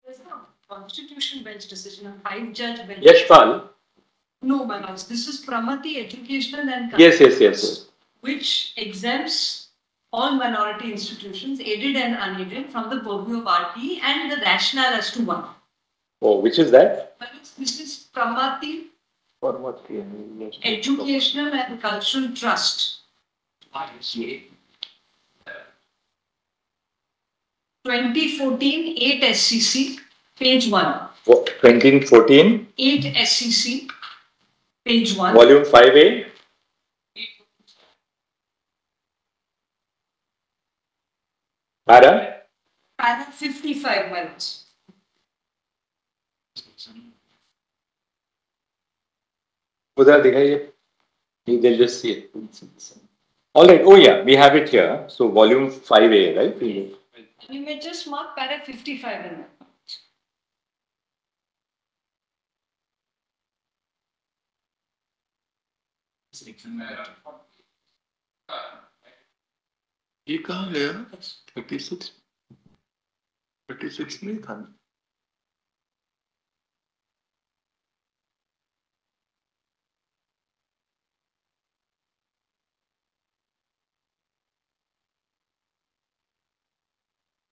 There's no constitution bench decision, a 5-judge bench. Yashpal. No, my lords. This is Pramati Educational and Yes. Which exempts all minority institutions, aided and unaided, from the purview of RT and the rationale as to one. Oh, which is that? This is Pramati Educational and Cultural Trust. 2014 8 SCC, page 1. 2014? 8 SCC, page 1. Volume 5A? Para? Para 55 minutes. Udhar dikhaiye. They'll just see it. All right. Oh yeah, we have it here. So volume 5A, right? Yes. You may just mark para 55 in that. ये कहाँ गया? 36 नहीं था.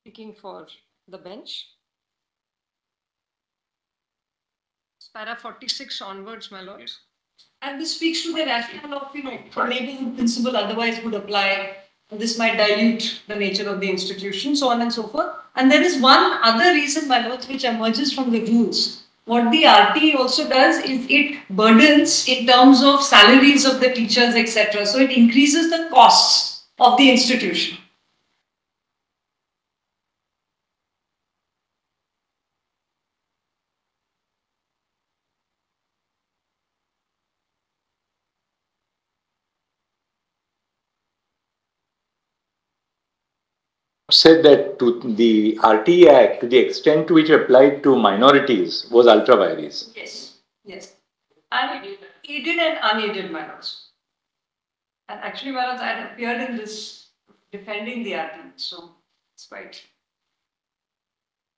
Looking for the bench. Para 46 onwards, my lords. And this speaks to the rationale of, neighborhood principle otherwise would apply. This might dilute the nature of the institution, so on and so forth. And there is one other reason, my lords, which emerges from the rules. What the RT also does is it burdens in terms of salaries of the teachers, etc. So it increases the costs of the institution. Said that to the RT Act, to the extent to which it applied to minorities, was ultra vires. Yes. And aided and unaided minors. And actually, minors, I had appeared in this defending the RT, so it's right.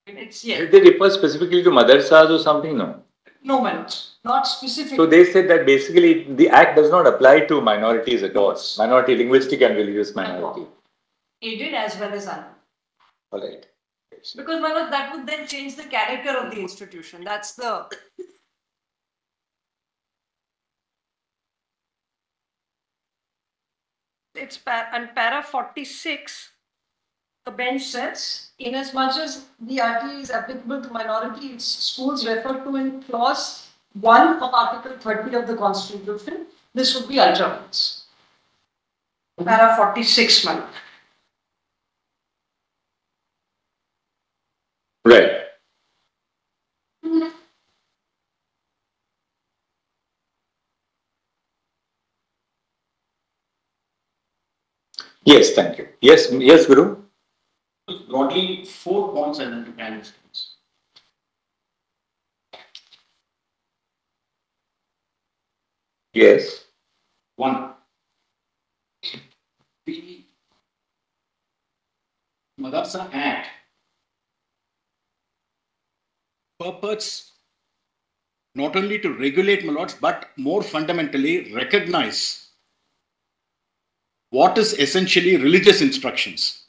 It's Did they refer specifically to madrasas or something? No. No, minors, not specifically. So they said that basically the Act does not apply to minorities at all. Minority, linguistic and religious minority. Aided as well as unaided. All right. Because that would then change the character of the institution. That's the. It's para 46. The bench says, inasmuch as the RT is applicable to minority schools referred to in clause 1 of Article 30 of the Constitution, this would be ultra vires. Para 46, man. Right. Yes, thank you. Yes, Guru. Broadly, 4 points I want to plan this case. Yes. 1. The Madrasa Act purports not only to regulate mallards, but more fundamentally recognize what is essentially religious instructions.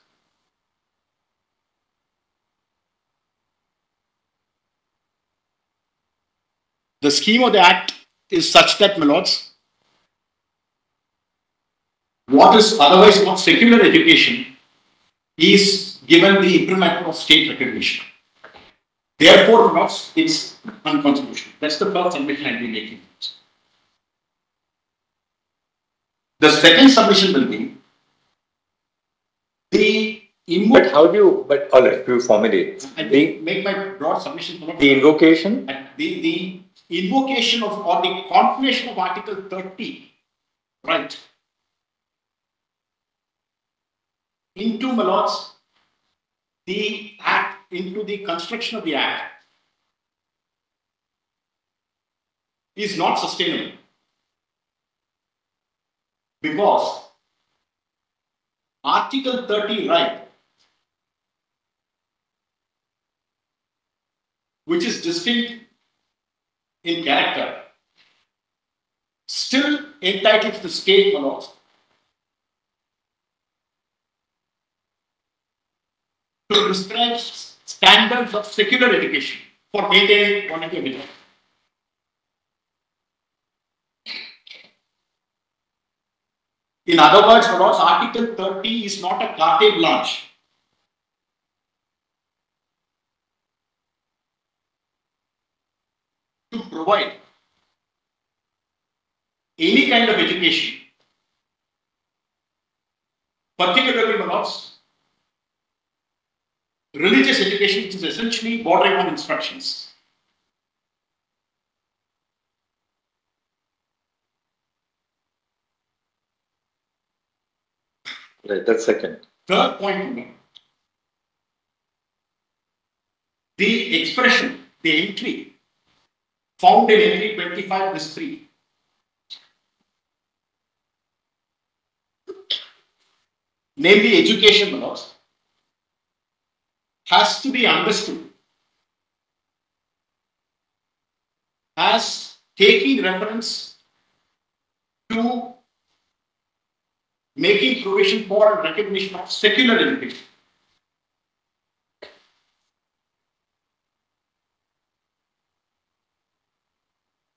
The scheme of the Act is such that, my lords, what is otherwise not secular education is given the imprimatur of state recognition. Therefore, my lords, it's unconstitutional. That's the first submission I'll be making. The second submission will be the But how do you, but all right, you formulate. Make my broad submission. The invocation? The invocation of or the confirmation of Article 30, right, into, my lords, the Act, into the construction of the Act is not sustainable. Because Article 30, right, which is distinct in character, still entitled to the state laws to prescribe standards of secular education for maintaining quality of education. In other words, Article 30 is not a carte blanche. To provide any kind of education, particularly religious education, which is essentially bordering on instructions. Right, that's second. Third point, the expression, the entry, found in entry 25 this 3. Namely, education laws has to be understood as taking reference to making provision for and recognition of secular education.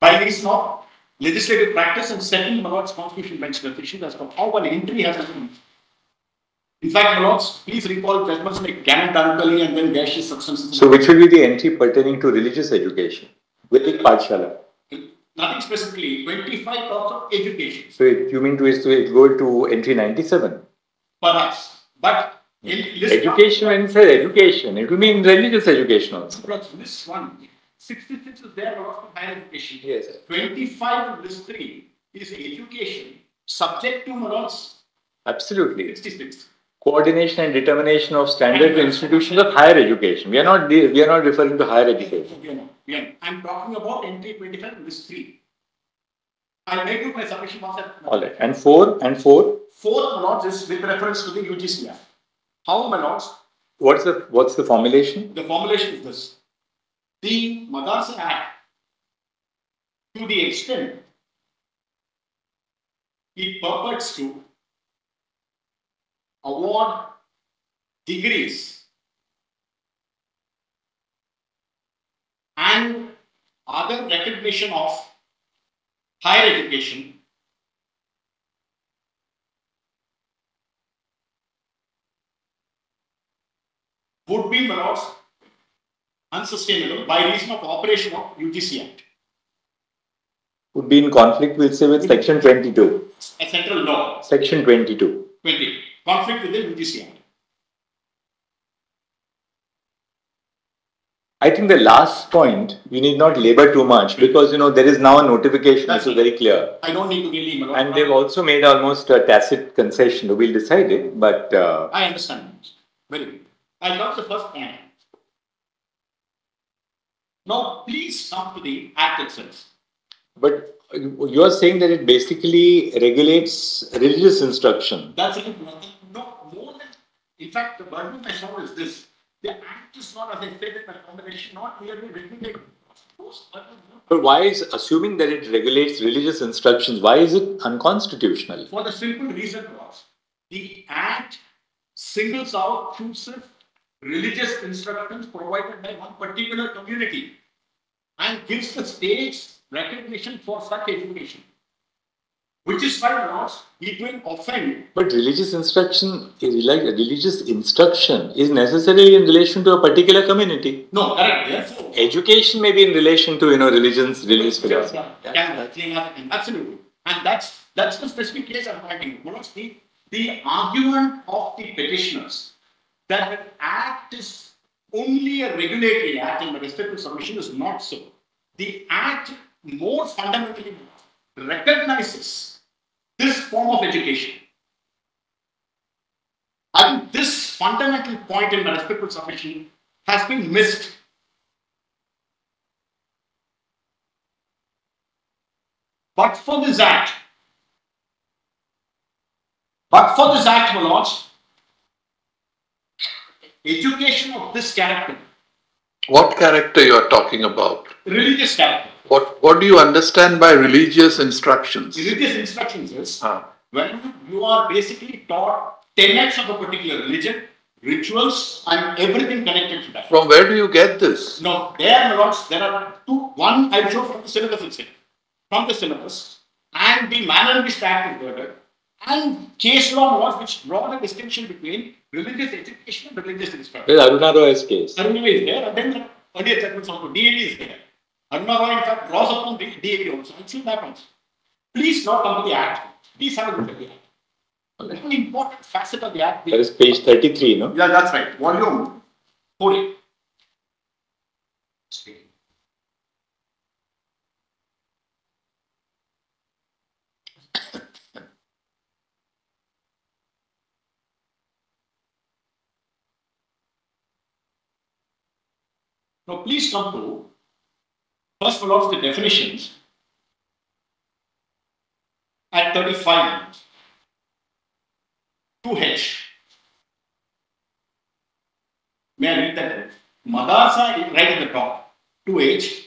By reason of legislative practice and setting Malot's constitutional bench definition as to how an entry has to be. In fact, Malot's, please recall judgments like Gannon Dankali and then gaseous substances. So, which will be the entry pertaining to religious education within Pathshala? Nothing specifically, 25 talks of education. So, you mean to go to entry 97? Perhaps. But in list education, when it says education, it will mean religious education also. List 1, 66 is there for higher education. Yes. 25 in list 3 is education subject to Malot's. Absolutely. 66. Coordination and determination of standards and institutions of higher education. We are not referring to higher education. I'm talking about entry 25 list 3. I'll make you my submission once. All right. And 4 and 4. Fourth Malot's is with reference to the UGC Act. How Malot's? What's the formulation? The formulation is this. The Madrasa Act, to the extent it purports to award degrees and other recognition of higher education would be Malot's unsustainable by reason of operation of UGC Act. Would be in conflict, we'll say, with Section 22. A central law. Section 22. 20. Conflict with the UGC Act. I think the last point, we need not labor too much because, there is now a notification which is very clear. I don't need to really... And they've also made almost a tacit concession. We'll decide it, but... I understand. Very good. I got the first point. Now, please come to the Act itself. But you are saying that it basically regulates religious instruction. That's it. No, more than... In fact, the burden I saw is this. The Act is not, as I said in my combination, not merely regulating. But why is, assuming that it regulates religious instructions, why is it unconstitutional? For the simple reason was, the Act singles out chooses religious instructions provided by one particular community and gives the states recognition for such education, which is why not it will offend. But religious instruction is necessarily in relation to a particular community. No, correct. Therefore, education may be in relation to religious philosophy. Absolutely, and that's the specific case I'm writing. The argument of the petitioners that the Act is only a regulatory act in the respective submission is not so. The Act more fundamentally recognizes this form of education. I think this fundamental point in my respective submission has been missed. But for this Act, my lords, education of this character What character you are talking about? Religious character. What do you understand by religious instructions? Religious instructions is when you are basically taught tenets of a particular religion, rituals, and everything connected to that. From where do you get this? No, there are two. One I show from the syllabus itself. From the syllabus and the manner in which the act is worded, and case law laws which draw the distinction between religious education and religious instruction. Well, Aruna Roy's case. Aruna is there, and then earlier judgments also, DAD is there. Aruna Roy, in fact, draws upon the DAD also. I've seen that also. Please not come to the act. Please have a look at the act. An important facet of the act. That is page 33, no? Yeah, that's right. Volume 40. Now, please come to first of all the definitions at 35. 2H. May I read that? Madrasa, right at the top. 2H.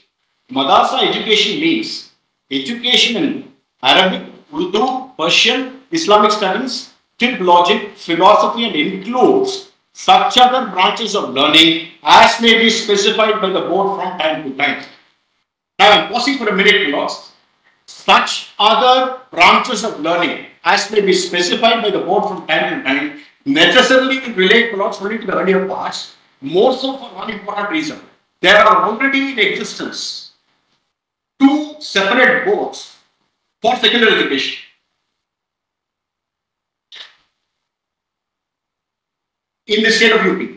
Madrasa education means education in Arabic, Urdu, Persian, Islamic studies, tib logic, philosophy, and includes such other branches of learning as may be specified by the board from time to time. Now I am pausing for a minute, Lords. Such other branches of learning as may be specified by the board from time to time necessarily relate Lords only to the earlier parts, more so for one important reason. There are already in existence two separate boards for secular education. In the state of UP.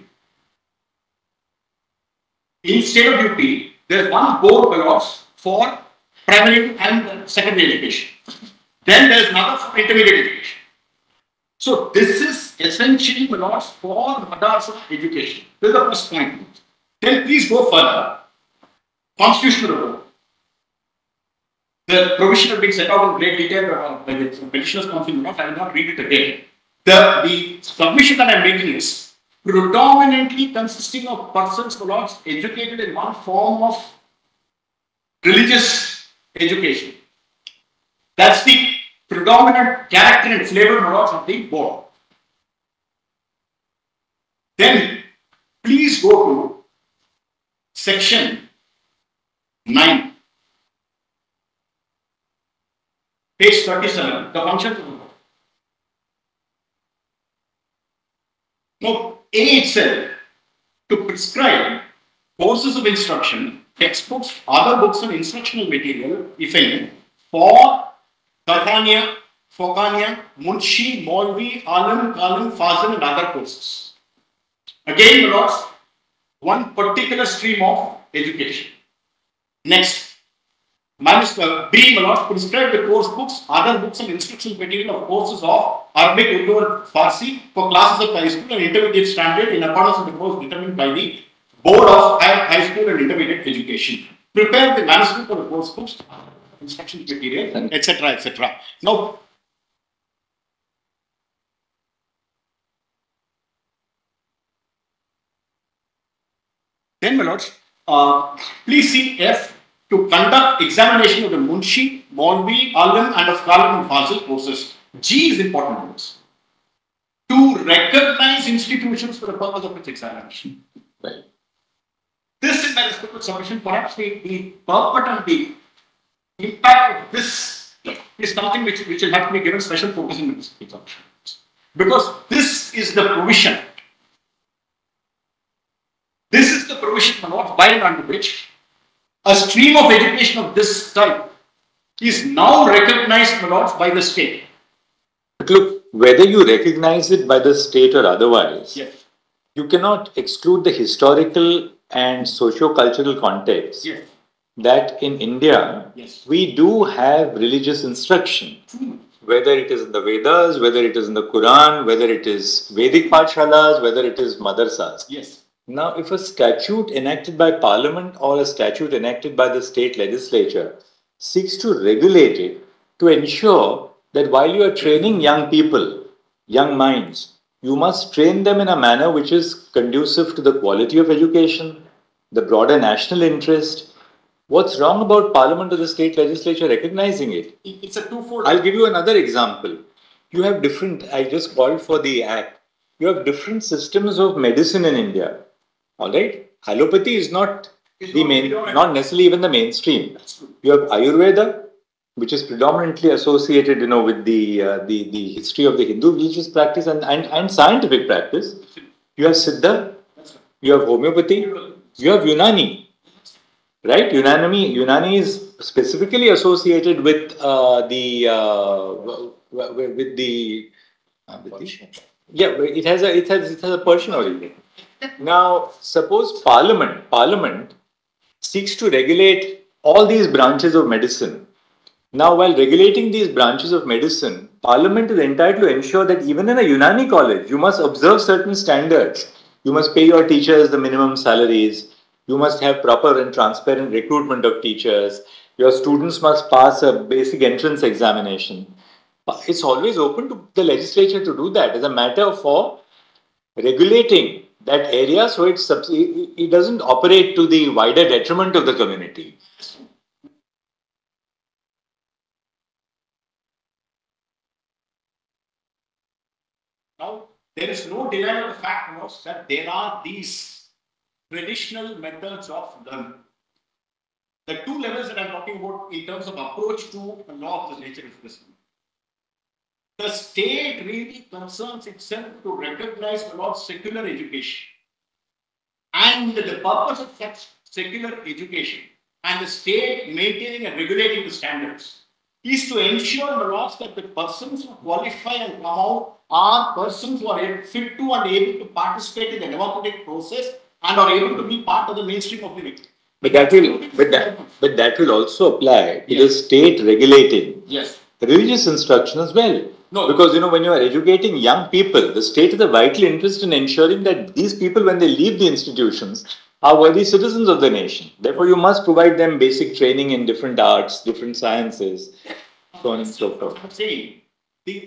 In state of UP, there is one board belongs for primary and secondary education. Then there is another for intermediate education. So this is essentially belongs for madrasa education. This is the first point. Then please go further. Constitutional rule. The provision has been set out in great detail by the petitioner's counsel. I will not read it again. The submission that I am making is predominantly consisting of persons who are educated in one form of religious education. That's the predominant character and flavor of the board. Then please go to section 9, page 37, the function of the board. Now, A itself, to prescribe courses of instruction, textbooks, other books and instructional material, if any, for Katania, Fokania, Munshi, Molvi, Alam, Kalam, Fazil and other courses. Again, belongs one particular stream of education. Next, B belongs prescribe the course books, other books and instructional material of courses of Arabic, Urdu and Farsi for classes of high school and intermediate standard in accordance with the course determined by the Board of High School and Intermediate Education. Prepare the manuscript for the course books, instructional material, etc., etc. Now, then, my lords, please see F to conduct examination of the Munshi, Molvi, Alim, and of Kalam and Fazil courses. G is important words. To recognize institutions for the purpose of its examination. Right. This is my respectful submission. Perhaps the purport and the impact of this is something which will have to be given special focus in this submission. Because this is the provision. This is the provision by and under which a stream of education of this type is now recognized by the state. But look, whether you recognize it by the state or otherwise, yes, you cannot exclude the historical and socio-cultural context yes, that in India, yes, we do have religious instruction. Whether it is in the Vedas, whether it is in the Quran, whether it is Vedic Pathshalas, whether it is Madarsas. yes. Now, if a statute enacted by Parliament or a statute enacted by the state legislature seeks to regulate it to ensure that while you are training young people, young minds, you must train them in a manner which is conducive to the quality of education, the broader national interest. What's wrong about Parliament or the state legislature recognizing it? It's a twofold. I'll give you another example. You have different, I just called for the act. You have different systems of medicine in India. All right? Allopathy is not the main, not necessarily even the mainstream. You have Ayurveda, which is predominantly associated, with the history of the Hindu religious practice and scientific practice. You have Siddha, you have homeopathy, you have Unani. Right? Unani is specifically associated with the it has a Persian origin. Now, suppose Parliament seeks to regulate all these branches of medicine. Now, while regulating these branches of medicine, Parliament is entitled to ensure that even in a Unani college, you must observe certain standards. You must pay your teachers the minimum salaries. You must have proper and transparent recruitment of teachers. Your students must pass a basic entrance examination. It's always open to the legislature to do that as a matter for regulating that area so it doesn't operate to the wider detriment of the community. Now, there is no denial of the fact that there are these traditional methods of learning. The two levels that I'm talking about in terms of approach to a law of this nature is this. The state really concerns itself to recognize the law of secular education. And the purpose of such secular education and the state maintaining and regulating the standards is to ensure the laws that the persons who qualify and come out are persons who are fit to and able to participate in the democratic process and are able to be part of the mainstream of living. But that will also apply to the state regulating religious instruction as well. No. Because when you are educating young people, the state has a vital interest in ensuring that these people, when they leave the institutions, are worthy citizens of the nation. Therefore, you must provide them basic training in different arts, different sciences, so on and so forth. I'm saying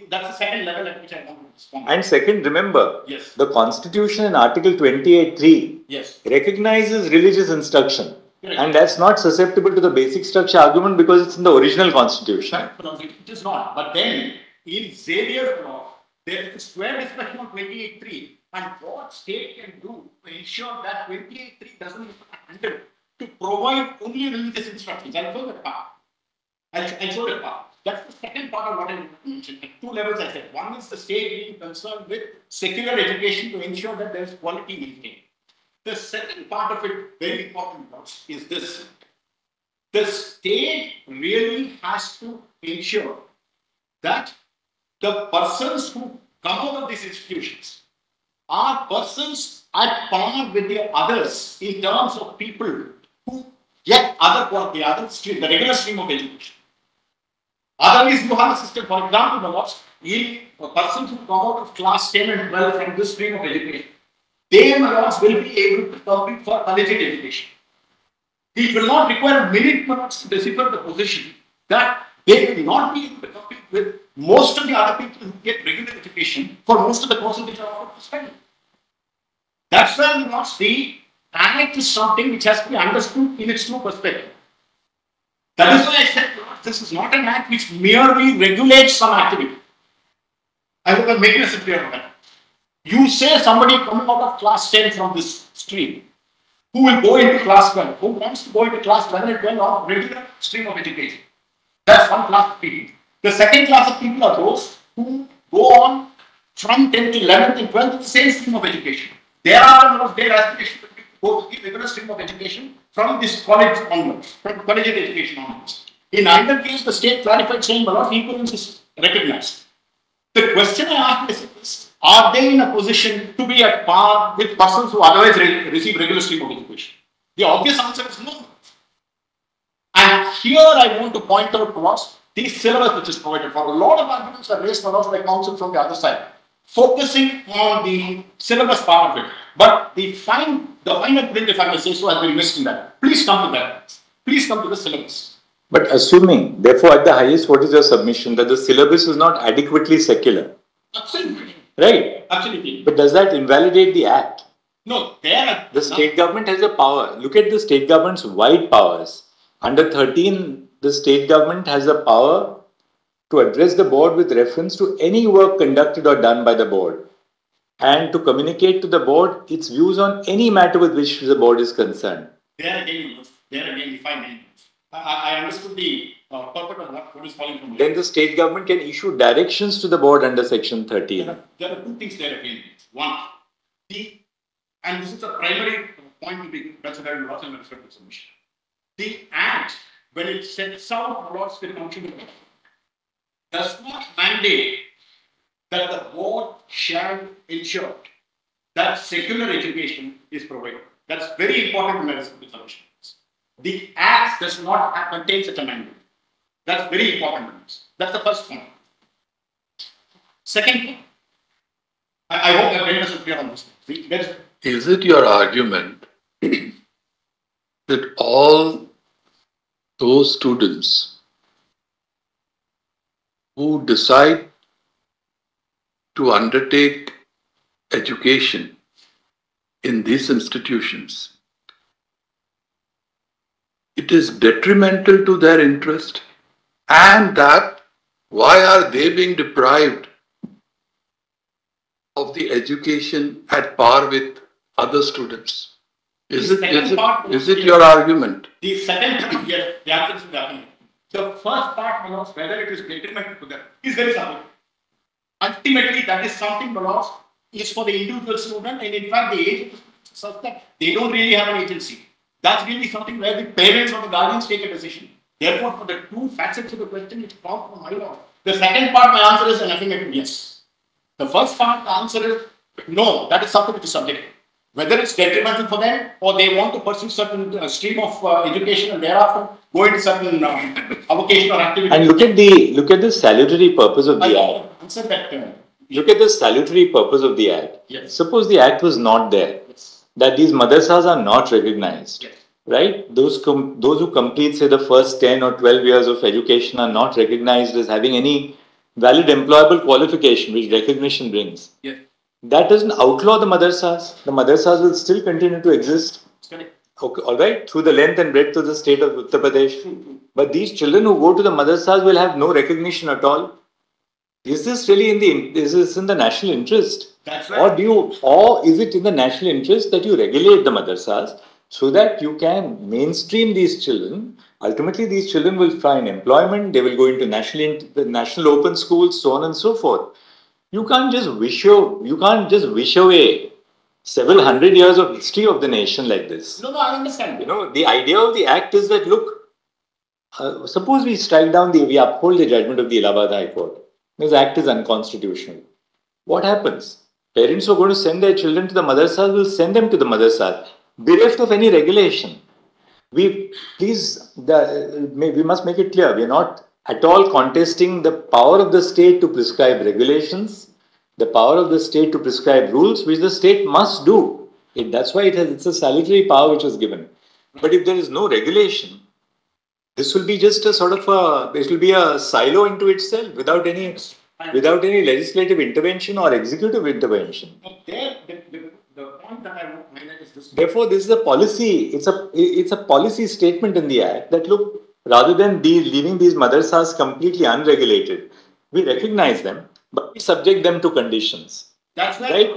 that's the second level at which I want to respond. And second, remember, yes, the Constitution in Article 28(3) recognizes religious instruction. Correct. And that's not susceptible to the basic structure argument because it's in the original Constitution. It is not. But then, in Xavier's law, there is a square discussion on 28(3) and what state can do to ensure that 28(3) doesn't handle to provide only religious instructions. I'll show that part. I'll show that part. That's the second part of what I mentioned. At two levels I said. One is the state being concerned with secular education to ensure that there is quality maintained. The second part of it, very important, is this. The state really has to ensure that the persons who come out of these institutions are persons at par with the others in terms of people who get the regular stream of education. Otherwise, you have a system, for example, persons who come out of class 10 and 12 from this stream of education, they will be able to compete for collegiate education. It will not require a minute to decipher the position that they will not be able to compete with most of the other people who get regular education for most of the courses which are offered to study. That's why the act is something which has to be understood in its true perspective. That is why I said this is not an act which merely regulates some activity. I hope I'm making it clear on that. You say somebody coming out of class 10 from this stream, who will go into class 12, who wants to go into class 11 and 12 of regular stream of education. That's one class of people. The second class of people are those who go on from 10th to 11th and 12th to the same stream of education. There are their aspiration to go to the regular stream of education from this college onwards, from collegiate education onwards. In either case, the state clarified saying a lot of equivalence is recognized. The question I asked is, are they in a position to be at par with persons who otherwise receive regular stream of education? The obvious answer is no. And here I want to point out to us the syllabus which is provided for. A lot of arguments are raised for us by counsel from the other side, focusing on the syllabus part of it. But the final print, if I may say so, has been missed in that. Please come to that. Please come to the syllabus. But assuming, therefore, at the highest, what is your submission? That the syllabus is not adequately secular? Absolutely. Right? Absolutely. But does that invalidate the act? No, there. The state government has a power. Look at the state government's wide powers. Under 13, the state government has the power to address the board with reference to any work conducted or done by the board and to communicate to the board its views on any matter with which the board is concerned. There again, if I may, I understood the purpose of what is calling from. Then the state government can issue directions to the board under section 13. There are two things there again. One, and this is a primary point to be considered in loss and respect to submission. The Act, when it sets out laws to the function, does not mandate that the board shall ensure that secular education is provided. That's very important in respect to submission. The Act does not contain such a mandate. That's very important. That's the first point. Second point, I hope I've made myself clear on this. Is it your argument that all those students who decide to undertake education in these institutions, it is detrimental to their interest, and that why are they being deprived of the education at par with other students? Is it your argument? The second part, yes, the answer is definitely. The first part, whether it is detrimental to them, is very simple. Ultimately, that is something, is for the individual student, and in fact, the age such that they don't really have an agency. That's really something where the parents or the guardians take a decision. Therefore, for the two facets of the question, it's come from my law. The second part, my answer is nothing but yes. The first part, the answer is no, that is something which is subjective. Whether it's detrimental for them or they want to pursue certain stream of education and thereafter go into certain vocational activity. And look at the salutary purpose of the Act. Look at the salutary purpose of the Act. Yes. Suppose the Act was not there, Yes. that these madrasas are not recognized, Yes. right? Those who complete, say, the first 10 or 12 years of education are not recognized as having any valid employable qualification which recognition brings. Yes. That doesn't outlaw the madrasas. The madrasas will still continue to exist. Correct. Okay, all right, through the length and breadth of the state of Uttar Pradesh. But these children who go to the madrasas will have no recognition at all. Is this really is this in the national interest? That's right. Or is it in the national interest that you regulate the madrasas so that you can mainstream these children? Ultimately, these children will find employment. They will go into national open schools, so on and so forth. You can't just wish away several hundred years of history of the nation like this. No, I understand. The idea of the Act is that, look, suppose we we uphold the judgment of the Allahabad High Court. This Act is unconstitutional. What happens? Parents who are going to send their children to the madrasas will send them to the madrasas, bereft of any regulation. We must make it clear, we are not at all contesting the power of the state to prescribe regulations, the power of the state to prescribe rules, which the state must do. That's why it's a salutary power which was given. But if there is no regulation, this will be just a sort of it will be a silo into itself without any legislative intervention or executive intervention. The point that I want to highlight is this. Therefore, this is a policy. It's a policy statement in the Act that, look, rather than leaving these madrasas completely unregulated, we recognize them, but we subject them to conditions. That's right.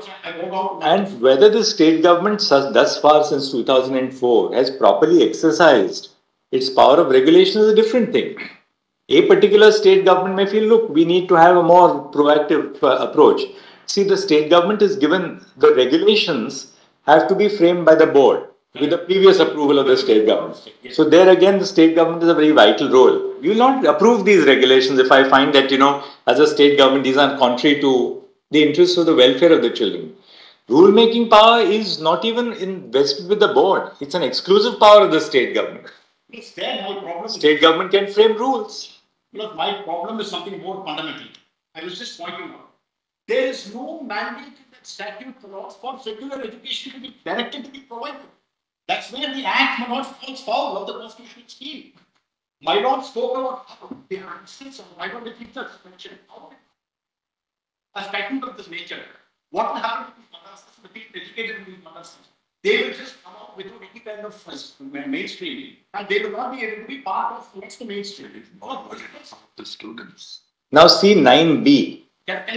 And whether the state government thus far since 2004 has properly exercised its power of regulation is a different thing. A particular state government may feel, look, we need to have a more proactive approach. See, the state government is given the regulations have to be framed by the board with the previous approval of the state government. So there again, the state government is a very vital role. We will not approve these regulations if I find that, as a state government, these are contrary to the interests of the welfare of the children. Rule-making power is not even invested with the board. It's an exclusive power of the state government. State government can frame rules. My problem is something more fundamental. I was just pointing out. There is no mandate in that statute for secular education to be directed to be provided. That's where the Act, my lord, falls foul of the constitutional scheme. My lord spoke about the answers of my lord, the teachers mentioned a statute of this nature What will happen to these madrasas, the people educated in these madrasas? They will just come out without any kind of mainstreaming, and they will not be able to be part of what's the mainstreaming. The students. Now see 9B.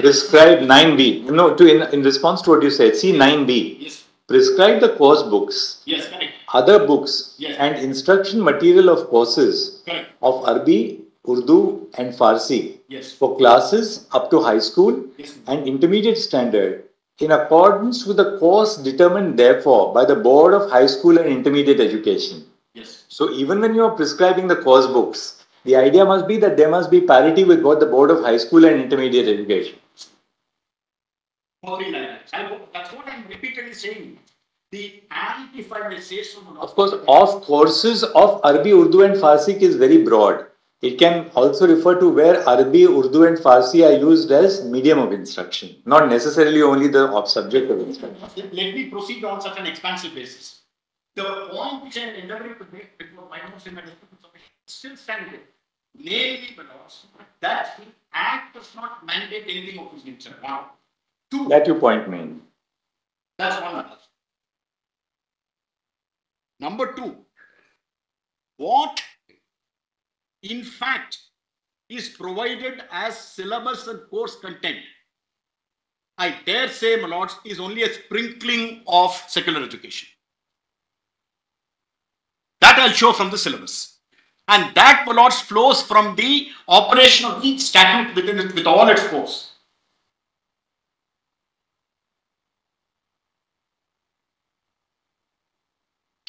Prescribe 9B. No, in response to what you said, see 9B. Yes. Prescribe the course books, Yes, correct. other books, Yes. and instruction material of courses Correct. of Arabi, Urdu, and Farsi Yes. for classes up to high school Yes. and intermediate standard in accordance with the course determined therefore by the Board of High School and Intermediate Education. Yes. So even when you are prescribing the course books, the idea must be that there must be parity with what the Board of High School and Intermediate Education. That's what I'm repeatedly saying. The and, if I may say so, Of course, of courses of Arabi, Urdu and Farsi is very broad. It can also refer to where Arabi, Urdu and Farsi are used as medium of instruction, not necessarily only the subject of instruction. Let me proceed on such an expansive basis. The point which I am endeavoring to make before my notes in my submission still standing. Namely, that the Act does not mandate anything of this nature. Now, two. That you point me. That's one. Number two, what in fact is provided as syllabus and course content, I dare say, my lords, is only a sprinkling of secular education. That I'll show from the syllabus. And that, my lords, flows from the operation of each statute within it, with all its force.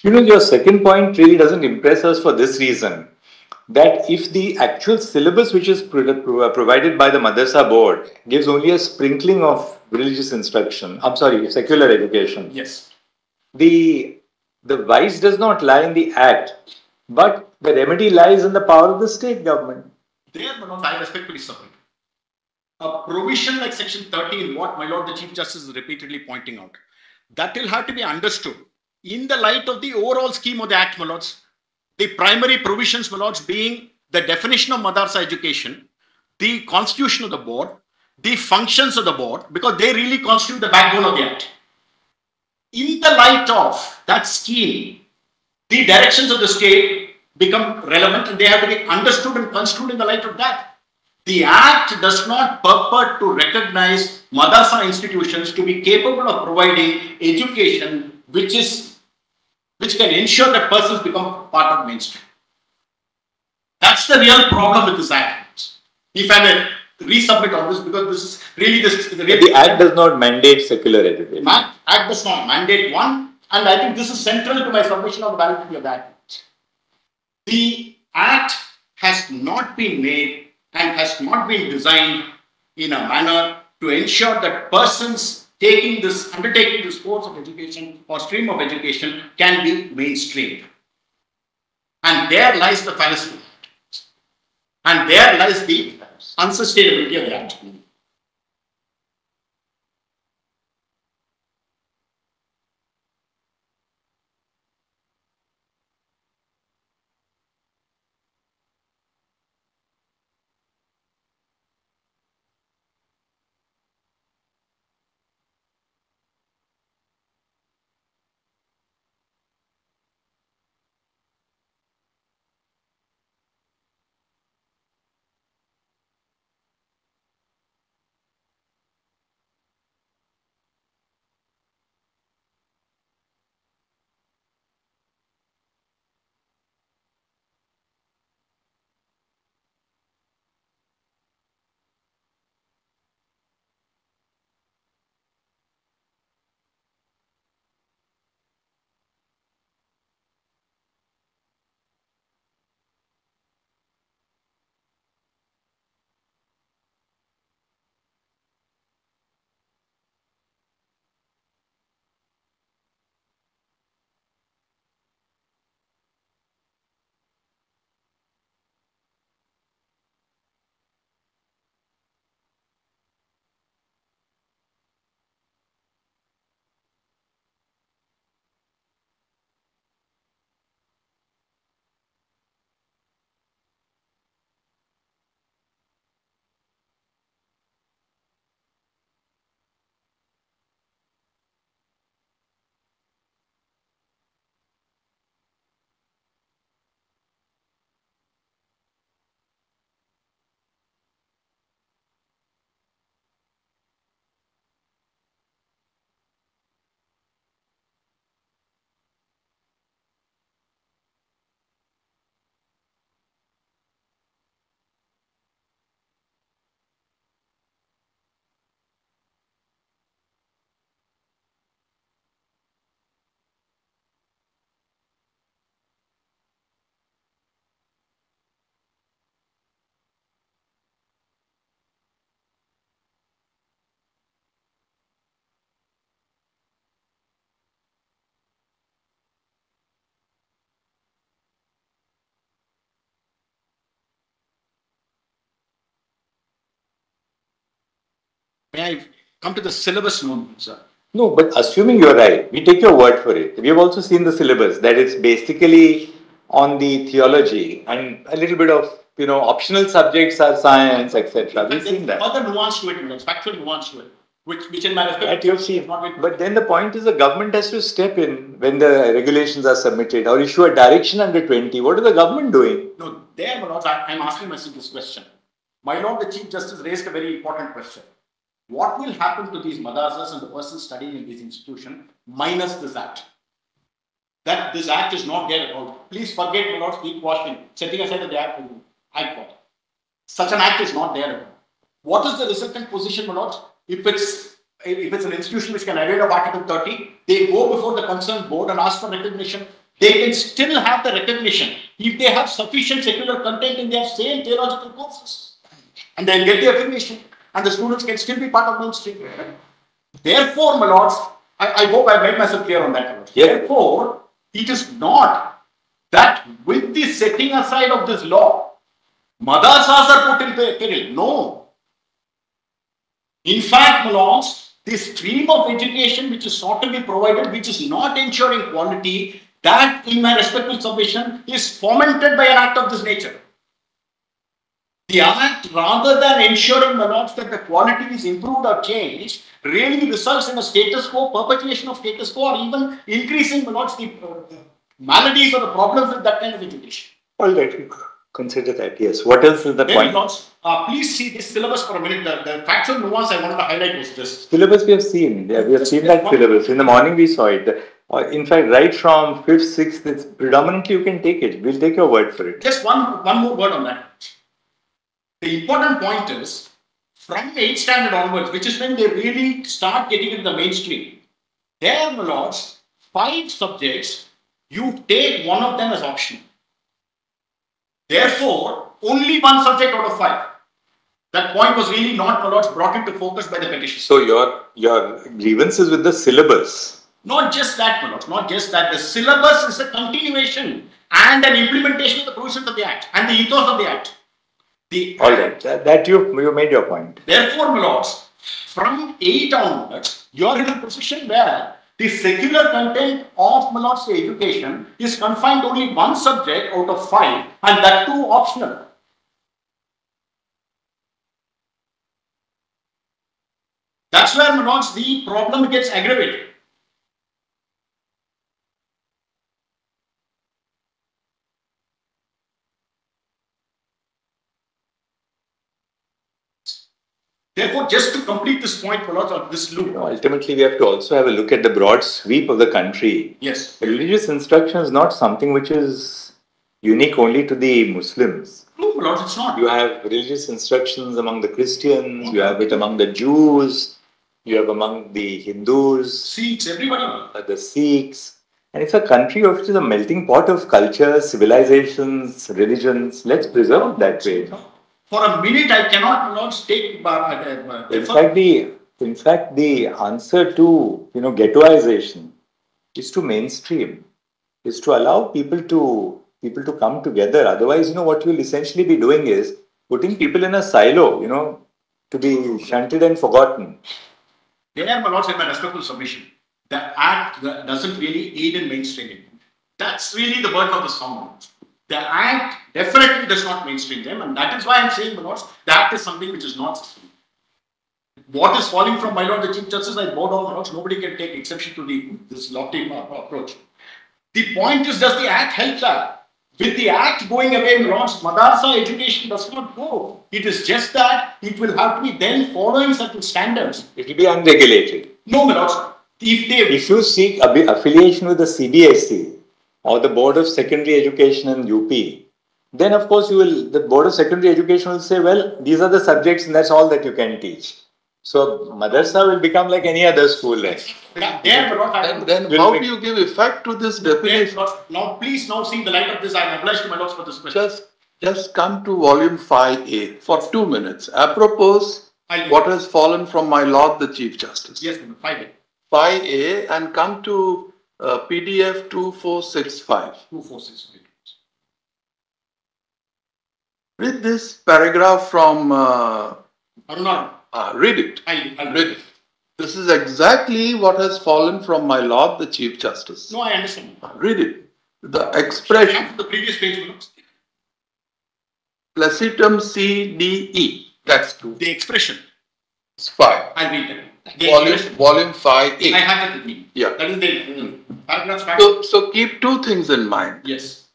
You know, your second point really doesn't impress us for this reason. That if the actual syllabus which is provided by the Madrasa board gives only a sprinkling of religious instruction, secular education. Yes. The vice does not lie in the act, but the remedy lies in the power of the state government. There, my lord, I respectfully submit. A provision like section 13, what my lord the Chief Justice is repeatedly pointing out, that will have to be understood in the light of the overall scheme of the act, my lords. The primary provisions, my lords, being the definition of madrasa education, the constitution of the board, the functions of the board, because they really constitute the backbone of the act. In the light of that scheme, the directions of the state become relevant and they have to be understood and construed in the light of that. The Act does not purport to recognize madrasa institutions to be capable of providing education which can ensure that persons become part of mainstream. That's the real problem with this Act. If I may resubmit on this, because this is really the Act does not mandate secular education. Act does not mandate one, and I think this is central to my submission of the validity of the Act. The Act has not been made and has not been designed in a manner to ensure that persons undertaking this course of education or stream of education can be mainstreamed. And there lies the fallacy. And there lies the unsustainability of the Act. may I come to the syllabus note, sir? No, but assuming you're right, we take your word for it. We have also seen the syllabus that it's basically on the theology and a little bit of, optional subjects are science, etc. We've seen that. Other nuance to it, factual nuance to it, which in my respect, that you've seen. But then the point is the government has to step in when the regulations are submitted or issue a direction under 20. What is the government doing? No, there, my lords, I'm asking myself this question. My lord, the Chief Justice raised a very important question. What will happen to these madrasas and the persons studying in this institution minus this act? That this act is not there at all. Please forget, my lords, keep quashing, setting aside the act. Such an act is not there at all. What is the resultant position, my lords? If it's an institution which can avail of Article 30, they go before the concerned board and ask for recognition. They can still have the recognition if they have sufficient secular content in their same theological courses. And they'll get the affirmation. And the students can still be part of mainstream. Therefore, my lords, I hope I've made myself clear on that. Yeah. Therefore, it is not that with the setting aside of this law, madrasas are put in peril. No. In fact, my lords, the stream of education which is sought to be provided, which is not ensuring quality, that, in my respectful submission, is fomented by an act of this nature. The act, rather than ensuring, my lords, that the quality is improved or changed, really results in a status quo, perpetuation of status quo, or even increasing, my lords, the maladies or the problems with that kind of education. All right, consider that. Yes. What else is the point? Lords, please see this syllabus for a minute. The factual nuance I wanted to highlight was this. Syllabus we have seen. Yeah, we have seen that syllabus. In the morning we saw it. In fact, right from 5th, 6th, it's predominantly you can take it. We'll take your word for it. Just one more word on that. The important point is, from 8th standard onwards, which is when they really start getting into the mainstream, there, my lords, 5 subjects, you take one of them as optional. Therefore, only one subject out of 5. That point was really not, my lords, brought into focus by the petition. So your grievance is with the syllabus. Not just that, my lords, not just that. The syllabus is a continuation and an implementation of the provisions of the Act and the ethos of the Act. All right, that you made your point. Therefore, my lords, from 8 onwards, you are in a position where the secular content of, my lords, education is confined to only one subject out of 5, and that too optional. That's where, my lords, the problem gets aggravated. Therefore, just to complete this point, my lords, of this loop. Ultimately, we have to also have a look at the broad sweep of the country. Yes. Religious instruction is not something which is unique only to the Muslims. No, my lords, it's not. You have religious instructions among the Christians, you have it among the Jews, you have among the Hindus, Sikhs, everybody. The Sikhs. And it's a country which is a melting pot of cultures, civilizations, religions. Let's preserve that way. For a minute, I cannot, my lords, take. In fact, the answer to ghettoization is to mainstream, is to allow people to come together. Otherwise, what you'll essentially be doing is putting people in a silo, to be shunted and forgotten. There, my lords, in my respectful submission, the Act doesn't really aid in mainstreaming. That's really the burden of the song. The Act definitely does not mainstream them, and that is why I'm saying, my lords, the Act is something which is not systemic. What is falling from, my lord, the Chief Justice, I bow down, my lords, nobody can take exception to this lofty approach. The point is, does the Act help that? With the Act going away, my lords, madrasa education does not go. It is just that it will have to be then following certain standards. It will be unregulated. No, my lords. If you seek affiliation with the CBSE or the Board of Secondary Education in UP, then of course the Board of Secondary Education will say, well, these are the subjects and that's all that you can teach. So madrasa will become like any other school. Then how do you give effect to this definition? Now please see the light of this. I am obliged to my lords for this question. Just come to volume 5A for 2 minutes. Apropos what has fallen from my lord the Chief Justice. Yes, 5A. 5A and come to PDF 2465. 2465. Read this paragraph from Aruna. Read it. I'll Read it. This is exactly what has fallen from my Lord the Chief Justice. No, I understand. Read it. The expression. The previous page, Manoj. Placitum CDE. That's 2. The expression. It's 5. I'll read that. Volume 5A. I have that with me. Yeah. That is the paragraph 5. So keep 2 things in mind. Yes.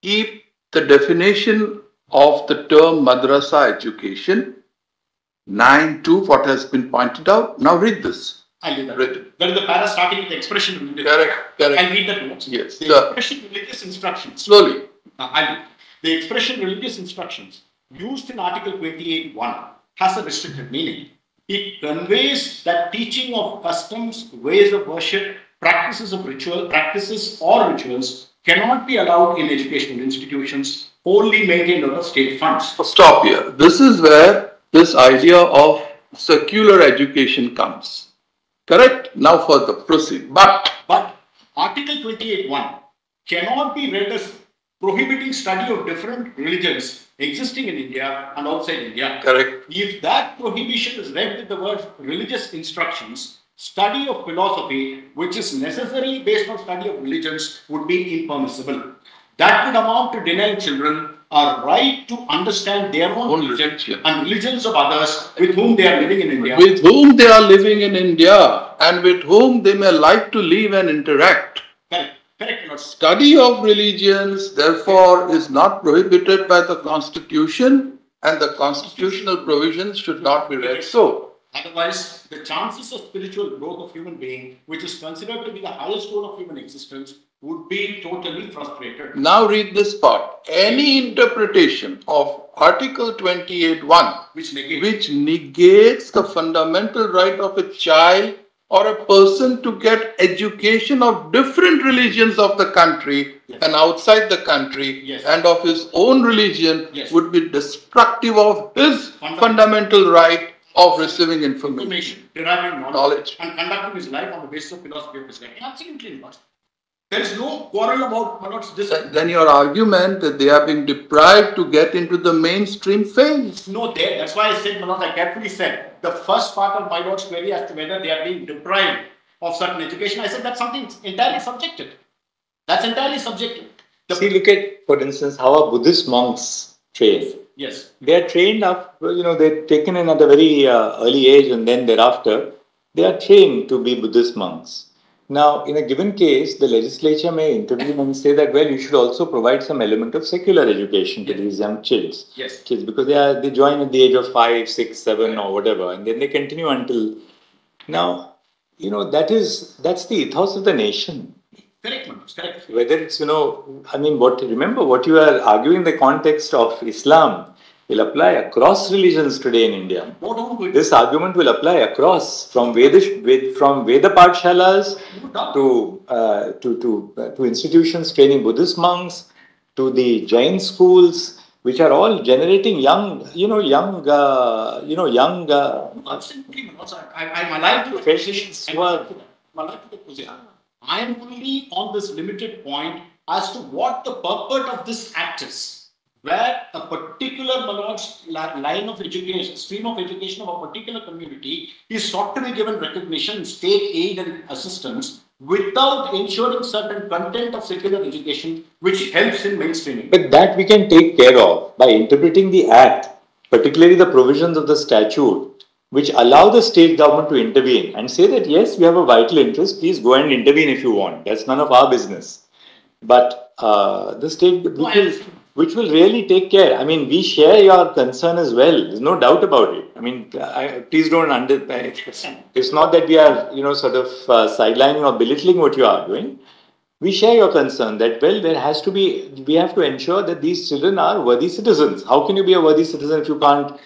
Keep the definition of the term madrasa education. 9.2, what has been pointed out. Now read this. I'll read that. Read it. That is the para starting with the expression religious. Correct. I'll read that once. Yes. The expression religious instructions. Slowly. I'll read. The expression religious instructions used in Article 28.1 has a restricted meaning. It conveys that teaching of customs, ways of worship, practices or rituals cannot be allowed in educational institutions wholly maintained out of state funds. Stop here. This is where this idea of secular education comes. Correct? Now further proceed. But Article 28.1 cannot be read as prohibiting study of different religions existing in India and outside India. correct. If that prohibition is read with the word religious instructions, study of philosophy, which is necessary based on study of religions, would be impermissible. That would amount to denying children a right to understand their own religion and religions of others with whom they are living in India. With whom they are living in India and with whom they may like to live and interact. Correct. Study of religions, therefore, is not prohibited by the Constitution, and the constitutional provisions should not be read so. Otherwise, the chances of spiritual growth of human being, which is considered to be the highest goal of human existence, would be totally frustrated. Now read this part. Any interpretation of Article 28.1 which negates the fundamental right of a child or a person to get education of different religions of the country and outside the country and of his own religion would be destructive of his fundamental right of receiving information, deriving knowledge, and conducting his life on the basis of philosophy of his life. Absolutely not. There is no quarrel about this. Then your argument that they are being deprived to get into the mainstream fails. No, that's why I said, Manoj, I carefully said, the first part of my Lord's query as to whether they are being deprived of certain education, I said that's something entirely subjective. That's entirely subjective. See, look at, for instance, how our Buddhist monks train. Yes. They are trained up, they're taken in at a very early age, and then thereafter, they are trained to be Buddhist monks. Now, in a given case, the legislature may intervene and say that, well, you should also provide some element of secular education to these young kids. Yes. Kids, because they join at the age of 5, 6, 7 or whatever, and then they continue until... Now, that's the ethos of the nation. Correct, Manoj, correct. Whether it's, remember what you are arguing in the context of Islam will apply across religions today in India. This argument will apply across, from Veda Pathshalas to institutions training Buddhist monks, to the Jain schools, which are all generating young. Absolutely, Manoj. I'm alive to the professionals who are... I am only on this limited point as to what the purport of this act is, where a particular line of education, stream of education of a particular community is sought to be given recognition, state aid and assistance without ensuring certain content of secular education which helps in mainstreaming. But that we can take care of by interpreting the act, particularly the provisions of the statute, which allow the state government to intervene and say that, yes, we have a vital interest, please go and intervene if you want. That's none of our business. But the state, which will really take care. We share your concern as well. There's no doubt about it. Please don't it's not that we are, sidelining or belittling what you are doing. We share your concern that, well, we have to ensure that these children are worthy citizens. How can you be a worthy citizen if you can't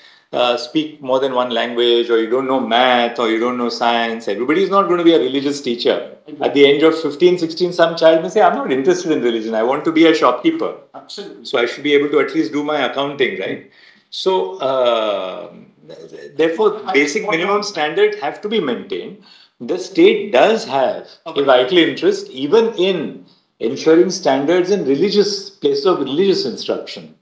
speak more than one language, or you don't know math, or you don't know science? Everybody is not going to be a religious teacher. At the age of 15, 16, some child may say, I'm not interested in religion. I want to be a shopkeeper. Absolutely. So I should be able to at least do my accounting, right? So, therefore, basic minimum standards have to be maintained. The state does have a vital interest even in ensuring standards in places of religious instruction.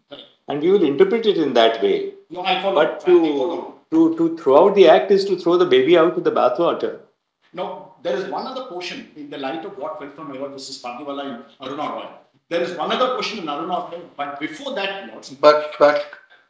And we will interpret it in that way. No, I follow. But to throw out the act is to throw the baby out with the bathwater. Now, there is one other portion in the light of what fell from my lord, Mrs. Pandiwala and Aruna Roy. There is one other question in Aruna Roy, but before that, lords. But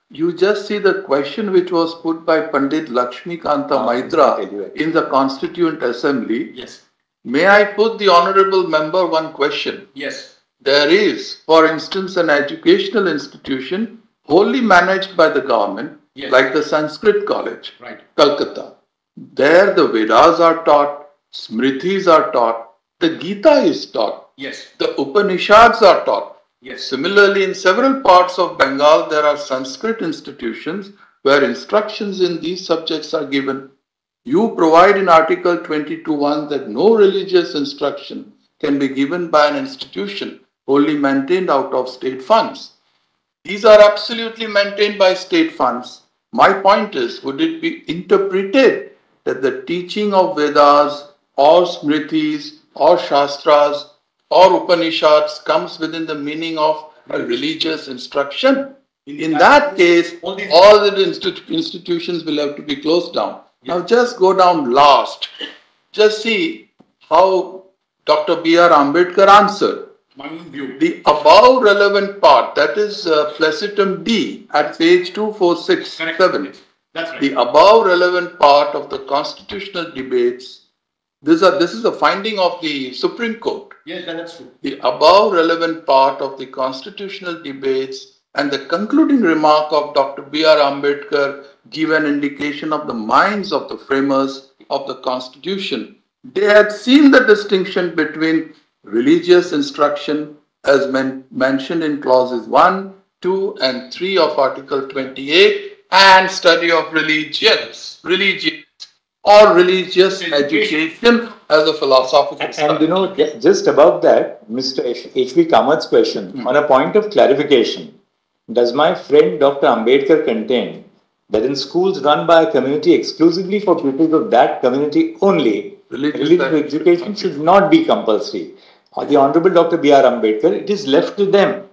you just see the question which was put by Pandit Lakshmikanta Maitra in the Constituent Assembly. Yes. May I put the honorable member one question? Yes. There is, for instance, an educational institution wholly managed by the government, Yes. like the Sanskrit College, Right. Calcutta. There the Vedas are taught, Smritis are taught, the Gita is taught, Yes. the Upanishads are taught. Yes. Similarly, in several parts of Bengal, there are Sanskrit institutions where instructions in these subjects are given. You provide in Article 22(1) that no religious instruction can be given by an institution wholly maintained out of state funds. These are absolutely maintained by state funds. My point is, would it be interpreted that the teaching of Vedas or Smritis or Shastras or Upanishads comes within the meaning of a religious instruction? In that case, all the institutions will have to be closed down. Now just go down last. Just see how Dr. B.R. Ambedkar answered. My own view. The above relevant part, that is placitum D at page 2467. That's right. The above relevant part of the constitutional debates, this is a finding of the Supreme Court. Yes, that's true. The above relevant part of the constitutional debates and the concluding remark of Dr. B.R. Ambedkar give an indication of the minds of the framers of the Constitution. They had seen the distinction between religious instruction as mentioned in clauses 1, 2 and 3 of Article 28 and study of religion or religious education as a philosophical study. And you know, just above that, Mr. H.V. Kamat's question, on a point of clarification, does my friend Dr. Ambedkar contend that in schools run by a community exclusively for pupils of that community only, religious education should not be compulsory? The Honorable Dr. B.R. Ambedkar, it is left to them.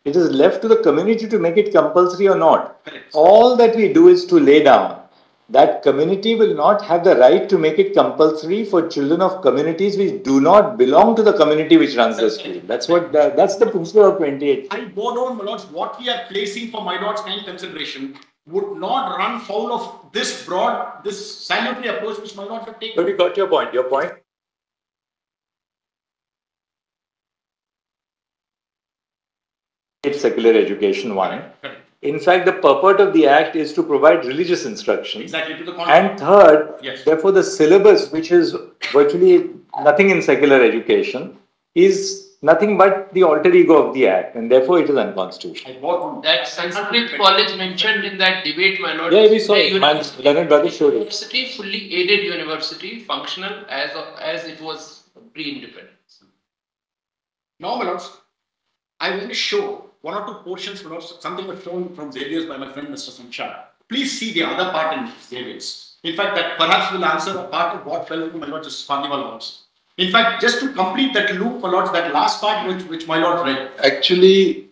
It is left to the community to make it compulsory or not. All that we do is to lay down that community will not have the right to make it compulsory for children of communities which do not belong to the community which runs the school. That's the principle of 28. I bow down, my lords, what we are placing for my lord's kind consideration would not run foul of this broad, this salutary approach which my lords have taken. But you got your point. Your point. It's secular education one. Correct. In fact, the purport of the Act is to provide religious instruction. Exactly, to the content. And third, Yes. therefore, the syllabus, which is virtually nothing in secular education, is nothing but the alter ego of the Act, and therefore it is unconstitutional. That Sanskrit college mentioned in that debate, my lord. Yeah, we saw it. My learned brother showed it. University, fully aided university, functional as it was pre-independence. Now, my lords, I want to show one or two portions, my lords, something was shown from Xavier's by my friend Mr. Sanchar. Please see the other part in Xavier's. In fact, that perhaps will answer a part of what fell from my lords is Pandiwal lords. In fact, just to complete that loop, my lords, that last part which my lord read. Actually,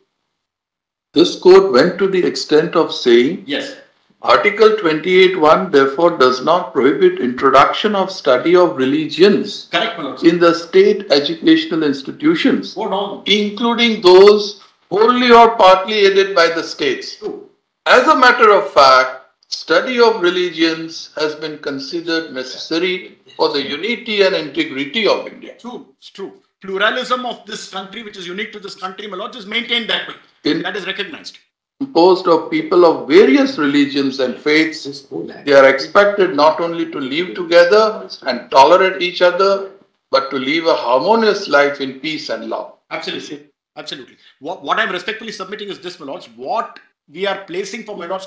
this court went to the extent of saying, yes, Article 28(1) therefore does not prohibit introduction of study of religions correct, my lords. in the state educational institutions, Go down. including those wholly or partly aided by the states. True. As a matter of fact, study of religions has been considered necessary for the unity and integrity of India. True, it's true. Pluralism of this country, which is unique to this country, my lords, is maintained that way. That is recognized. Composed of people of various religions and faiths, they are expected not only to live together and tolerate each other, but to live a harmonious life in peace and love. Absolutely. Absolutely. What I'm respectfully submitting is this, my lords. What we are placing for my lords.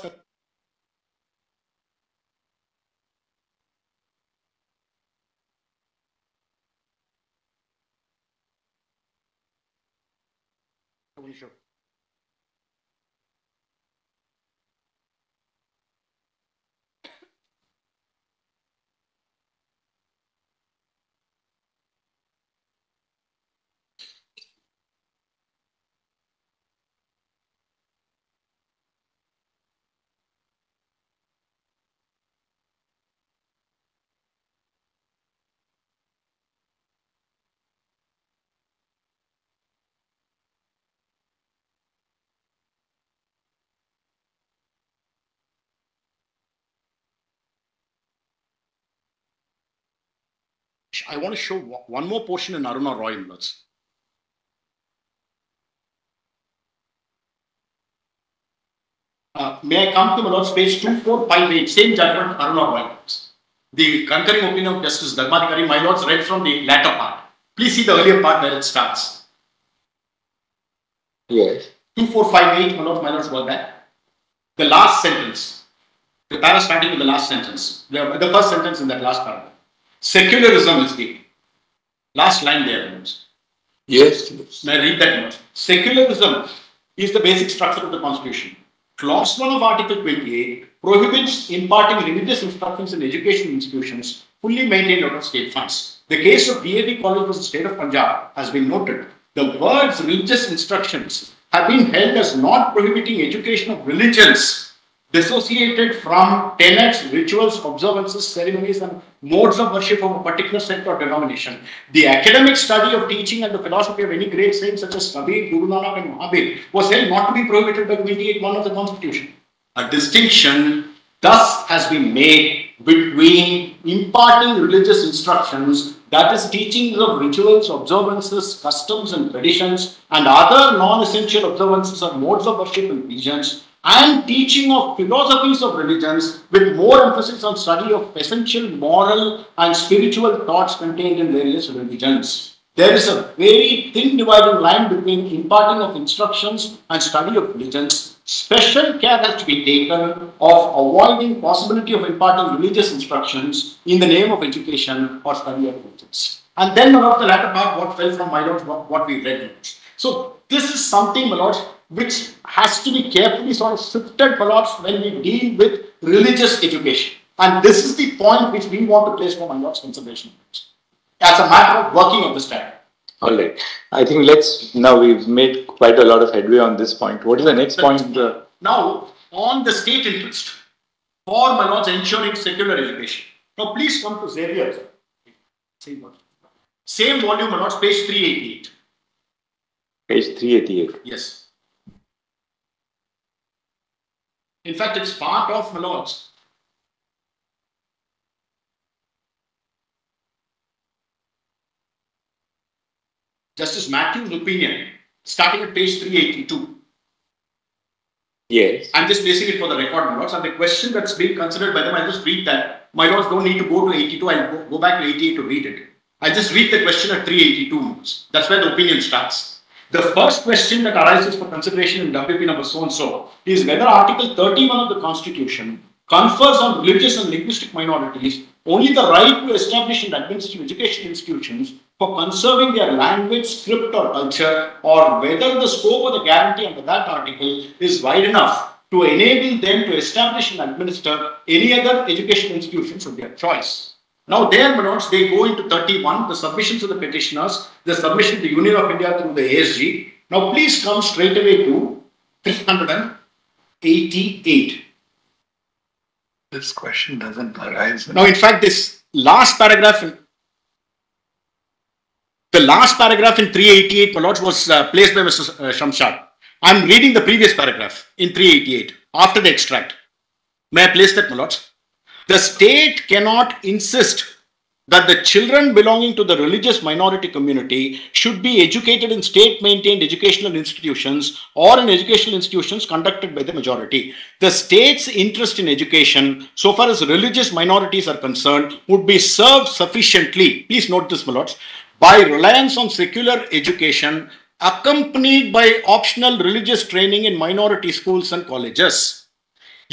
Sure. I want to show one more portion in Aruna Roy Millards. May I come to Millards, page 2458, same judgment, Aruna Roy Millards. The concurring opinion of Justice Dharmadhikari, my lords, read from the latter part. Please see the earlier part where it starts. Yes. 2458, my lords, was that. The last sentence. The para starting with the last sentence. The first sentence in that last paragraph. Secularism is the last line there. Yes, please. May I read that much? Secularism is the basic structure of the Constitution. Clause 1 of Article 28 prohibits imparting religious instructions in education institutions fully maintained out of state funds. The case of DAV College versus State of Punjab has been noted. The words religious instructions have been held as not prohibiting education of religions dissociated from tenets, rituals, observances, ceremonies, and modes of worship of a particular sect or denomination. The academic study of teaching and the philosophy of any great saints such as Kabir, Guru Nanak, and Mahabir was held not to be prohibited by 28(1) of the Constitution. A distinction thus has been made between imparting religious instructions, that is, teachings of rituals, observances, customs, and traditions, and other non-essential observances or modes of worship and religions, and teaching of philosophies of religions with more emphasis on study of essential moral and spiritual thoughts contained in various religions. There is a very thin dividing line between imparting of instructions and study of religions. Special care has to be taken of avoiding possibility of imparting religious instructions in the name of education or study of religions. And then of the latter part, what fell from my lords, what we read. So this is something, my lords, which has to be carefully sort of sifted, my lords, when we deal with religious education. And this is the point which we want to place for my lords' consideration as a matter of working of the statute. All right. I think we've made quite a lot of headway on this point. What is the next point? Now, on the state interest for, my lords, ensuring secular education. Now, please come to Xavier. Same volume, my lords, page 388. Page 388. Yes. In fact, it's part of, my lords, Justice Matthew's opinion, starting at page 382. Yes. I'm just placing it for the record, my lords, and the question that's being considered by them, I'll just read that. My lords don't need to go to 82, I'll go back to 88 to read it. I'll just read the question at 382. That's where the opinion starts. The first question that arises for consideration in WP number so-and-so is whether Article 31 of the Constitution confers on religious and linguistic minorities only the right to establish and administer education institutions for conserving their language, script, or culture, or whether the scope of the guarantee under that article is wide enough to enable them to establish and administer any other education institutions of their choice. Now, there, my lords, they go into 31, the submissions of the petitioners, the submission to the Union of India through the ASG. Now, please come straight away to 388. This question doesn't arise. Now, in fact, this last paragraph, the last paragraph in 388, my lords, was placed by Mr. Shamshad. I'm reading the previous paragraph in 388, after the extract. May I place that, my lords? The state cannot insist that the children belonging to the religious minority community should be educated in state-maintained educational institutions or in educational institutions conducted by the majority. The state's interest in education, so far as religious minorities are concerned, would be served sufficiently, please note this, my lords, by reliance on secular education accompanied by optional religious training in minority schools and colleges.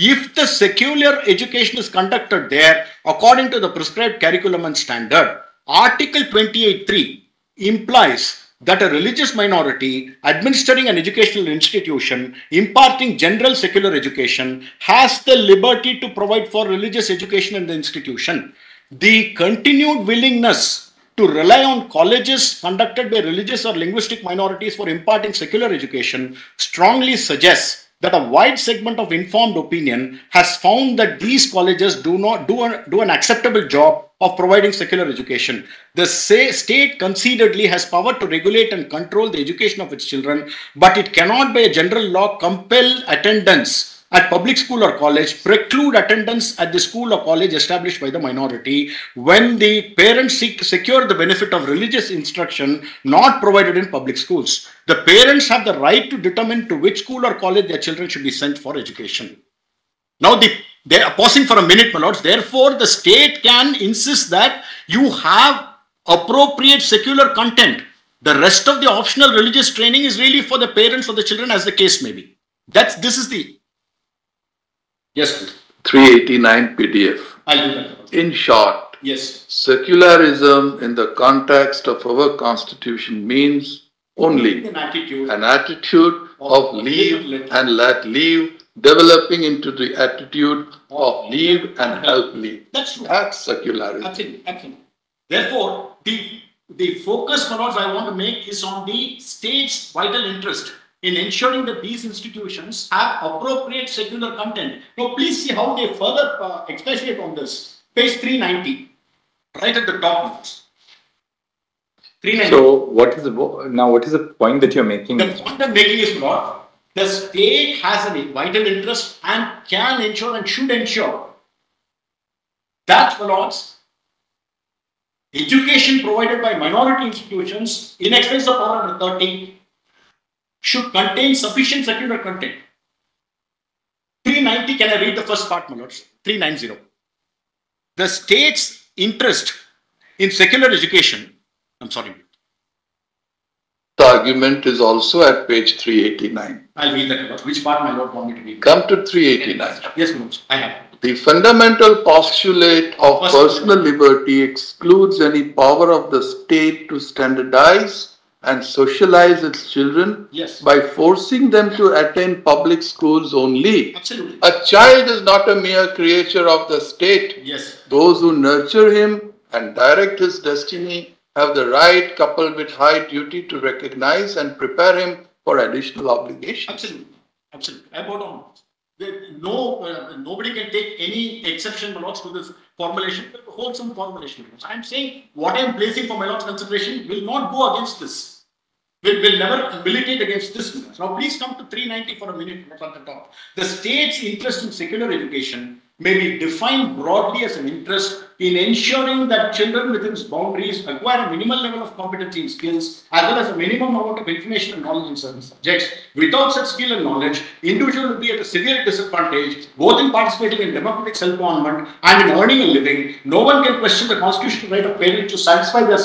If the secular education is conducted there according to the prescribed curriculum and standard, Article 28(3) implies that a religious minority administering an educational institution imparting general secular education has the liberty to provide for religious education in the institution. The continued willingness to rely on colleges conducted by religious or linguistic minorities for imparting secular education strongly suggests that a wide segment of informed opinion has found that these colleges do not do an acceptable job of providing secular education. The state concededly has power to regulate and control the education of its children, but it cannot by a general law compel attendance at public school or college preclude attendance at the school or college established by the minority when the parents secure the benefit of religious instruction not provided in public schools. The parents have the right to determine to which school or college their children should be sent for education. Now, they are pausing for a minute, my lords. Therefore, the state can insist that you have appropriate secular content. The rest of the optional religious training is really for the parents or the children, as the case may be. This is the. Yes, please. 389 PDF. I'll do that. In short, yes, secularism in the context of our constitution means only an attitude of leave and let leave, developing into the attitude of leave and help leave. That's true. That's secularism. Absolutely. Therefore, the focus, my lords, I want to make is on the state's vital interest in ensuring that these institutions have appropriate secular content. Now, please see how they further expatiate on this. Page 390, right at the top. 390. So, what is the point that you're making? The point I'm making is, Lord, the state has a vital interest and can ensure and should ensure that, my lords, education provided by minority institutions in excess of 430 should contain sufficient secular content. 390, can I read the first part, my lords? 390. The state's interest in secular education, I'm sorry. The argument is also at page 389. I'll read that. Which part, my lord, want me to read? Come to 389. Yes, my lords, I have. The fundamental postulate of personal liberty excludes any power of the state to standardize and socialize its children by forcing them to attend public schools only. Absolutely. A child is not a mere creature of the state. Yes. Those who nurture him and direct his destiny have the right, coupled with high duty, to recognize and prepare him for additional obligations. Absolutely. Absolutely. About on. Nobody can take any exception, my lords, to this formulation, wholesome formulation. I am saying what I am placing for my lord's consideration will not go against this. Will never militate against this. Now, please come to 390 for a minute at the top. The state's interest in secular education may be defined broadly as an interest in ensuring that children within its boundaries acquire a minimal level of competency and skills, as well as a minimum amount of information and knowledge in certain subjects. Without such skill and knowledge, individuals will be at a severe disadvantage, both in participating in democratic self-government and in earning a living. No one can question the constitutional right of parents to satisfy their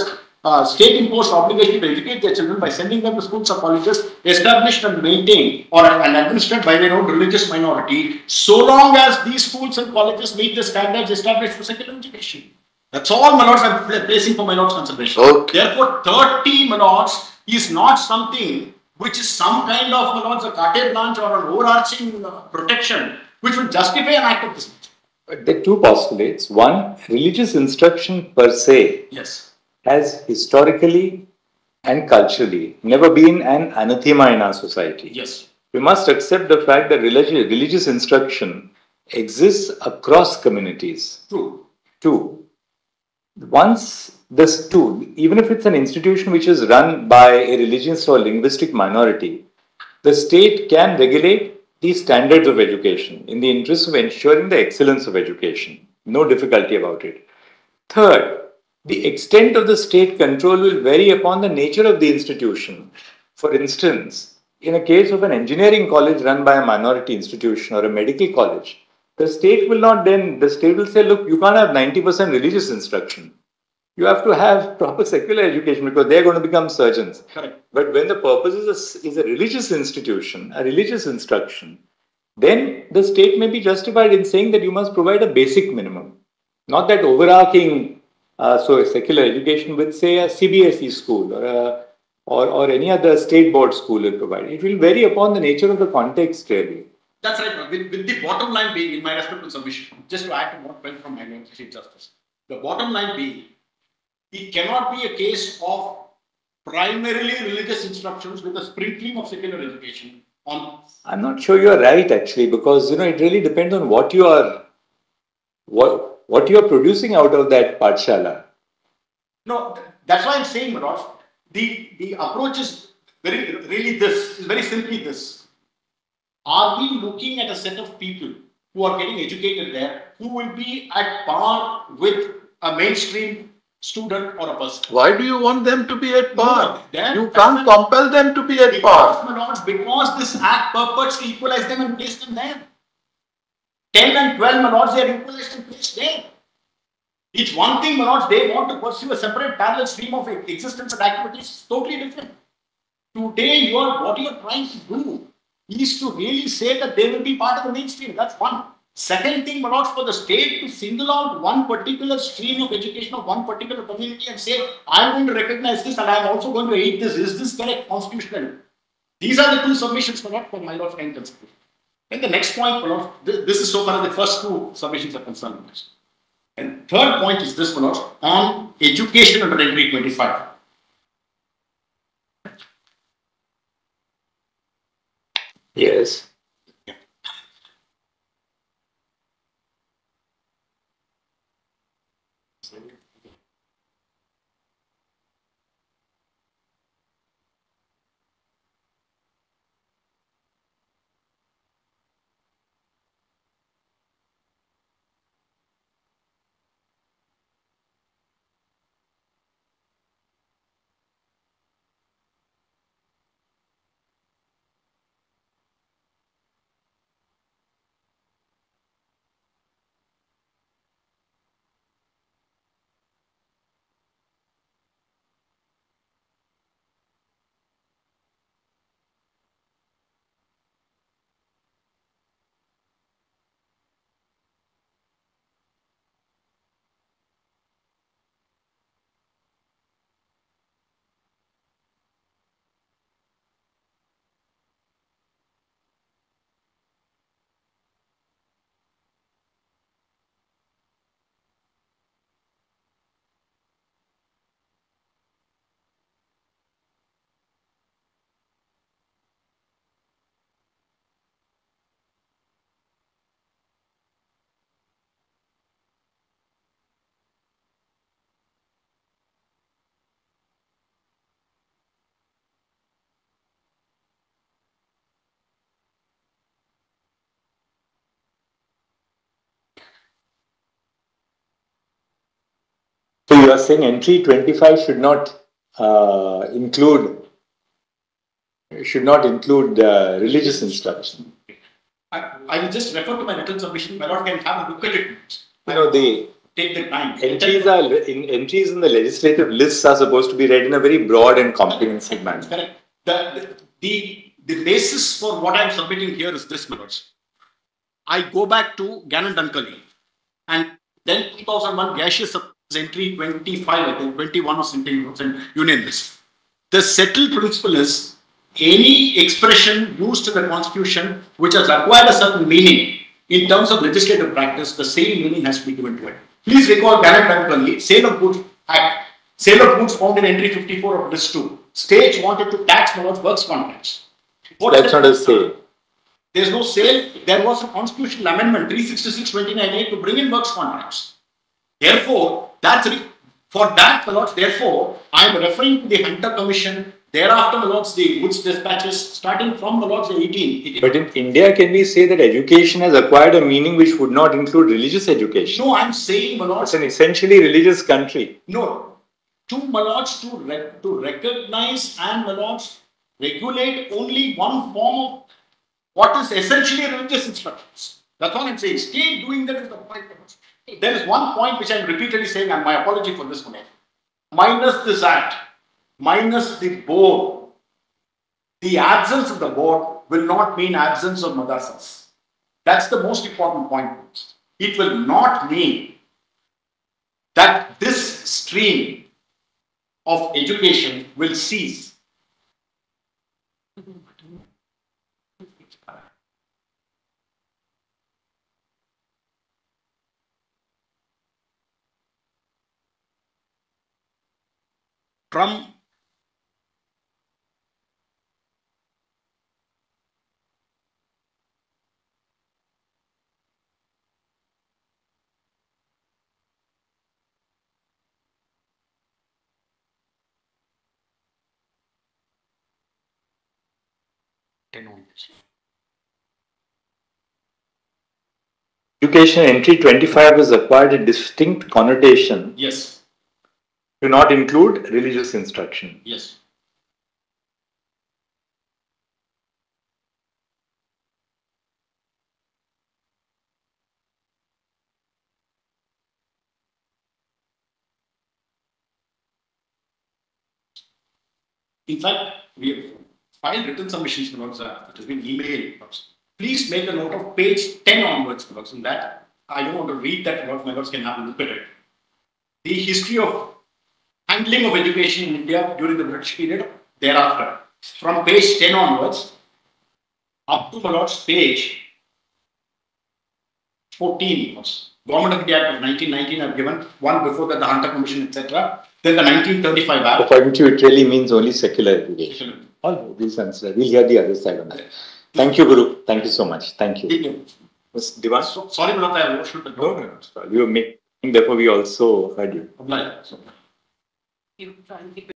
state-imposed obligation to educate their children by sending them to schools or colleges established and maintained and administered by their own religious minority, so long as these schools and colleges meet the standards established for secular education. That's all, my lords, I'm placing for my lords' consideration. Okay. Therefore, 30, my lords, is not something which is some kind of, my lords, a carte blanche or an overarching protection which would justify an act of this nature. There are two postulates. One, religious instruction per se. Yes. Has historically and culturally never been an anathema in our society. Yes. We must accept the fact that religious instruction exists across communities. True. Two, even if it's an institution which is run by a religious or linguistic minority, the state can regulate the standards of education in the interest of ensuring the excellence of education. No difficulty about it. Third, the extent of the state control will vary upon the nature of the institution. For instance, in a case of an engineering college run by a minority institution or a medical college, the state will say, look, you can't have 90% religious instruction. You have to have proper secular education because they're going to become surgeons. Correct. But when the purpose is a religious institution, a religious instruction, then the state may be justified in saying that you must provide a basic minimum. Not that overarching so a secular education with, say, a CBSE school or any other state board school will provide. It will vary upon the nature of the context, really. That's right. With the bottom line being, in my respectful submission, just to add to what went from my Chief Justice, the bottom line being, it cannot be a case of primarily religious instructions with a sprinkling of secular education on. I'm not sure you're right, actually, because it really depends on what you are producing out of that pathshala. No, that's why I'm saying, Raj, the approach is very simply this. are we looking at a set of people who are getting educated there who will be at par with a mainstream student or a person? Why do you want them to be at par? No, You can't compel them to be at par. Because this act purports to equalize them and place them there. 10 and 12, my lords, they are equalized and placed there. It's one thing, my lords, they want to pursue a separate parallel stream of existence and activities, totally different. Today, what you are trying to do is to really say that they will be part of the mainstream. That's one. Second thing, my lords, for the state to single out one particular stream of education of one particular community and say, I'm going to recognize this and I'm also going to aid this. Is this correct constitutional? These are the two submissions, my lord, for my lord's kind consideration. And the next point, my lord, this is so far as the first two submissions are concerned. And third point is this, my lord, on education under entry 25. Yes. So you are saying entry 25 include should not include religious instruction. I will just refer to my written submission. My lord can have a look at it. Take the time. Entries in the legislative lists are supposed to be read in a very broad and comprehensive manner. Correct. The basis for what I am submitting here is this, my lords. I go back to Gannon Dunkley, and then 2001 gaseous entry 25, I think 21 or something, and union list. The settled principle is any expression used in the constitution which has acquired a certain meaning in terms of legislative practice, the same meaning has to be given to it. Please recall Gannon Dunkley, Sale of Goods Act. Sale of goods found in entry 54 of list 2. States wanted to tax works contracts. That's not a sale. There's no sale. There was a constitutional amendment 366/29A to bring in works contracts. Therefore, for that, my lords, therefore, I am referring to the Hunter Commission. Thereafter, my lords, the goods dispatches starting from my lords the 18. But in India, can we say that education has acquired a meaning which would not include religious education? No, I'm saying, my lords, it's an essentially religious country. No, my lords, to recognize and, my lords, regulate only one form of what is essentially religious instructions. That's all I'm saying. State doing that is the point. There is one point which I'm repeatedly saying, and my apology for this one. Minus this act, minus the board, the absence of the board will not mean absence of madrasas. That's the most important point. It will not mean that this stream of education will cease. From Education entry 25 has acquired a distinct connotation Yes, to not include religious instruction. yes. In fact, we have filed written submissions towards it has been emailed. Please make a note of page 10 onwards. In that, I don't want to read that. Members can have a look at it. The history of handling of education in India during the British period thereafter. From page 10 onwards, up to Malot's page 14 was Government of India Act of 1919. I've given one before that, the Hunter Commission, etc. Then the 1935 Act. According to you, it really means only secular education. All these answers. We'll hear the other side on that. Thank you, Guru. Thank you so much. Thank you. Ms. Divan? So, sorry, Malot, I overshot the door. No. You were making, therefore we also heard you. Apply. You try and keep it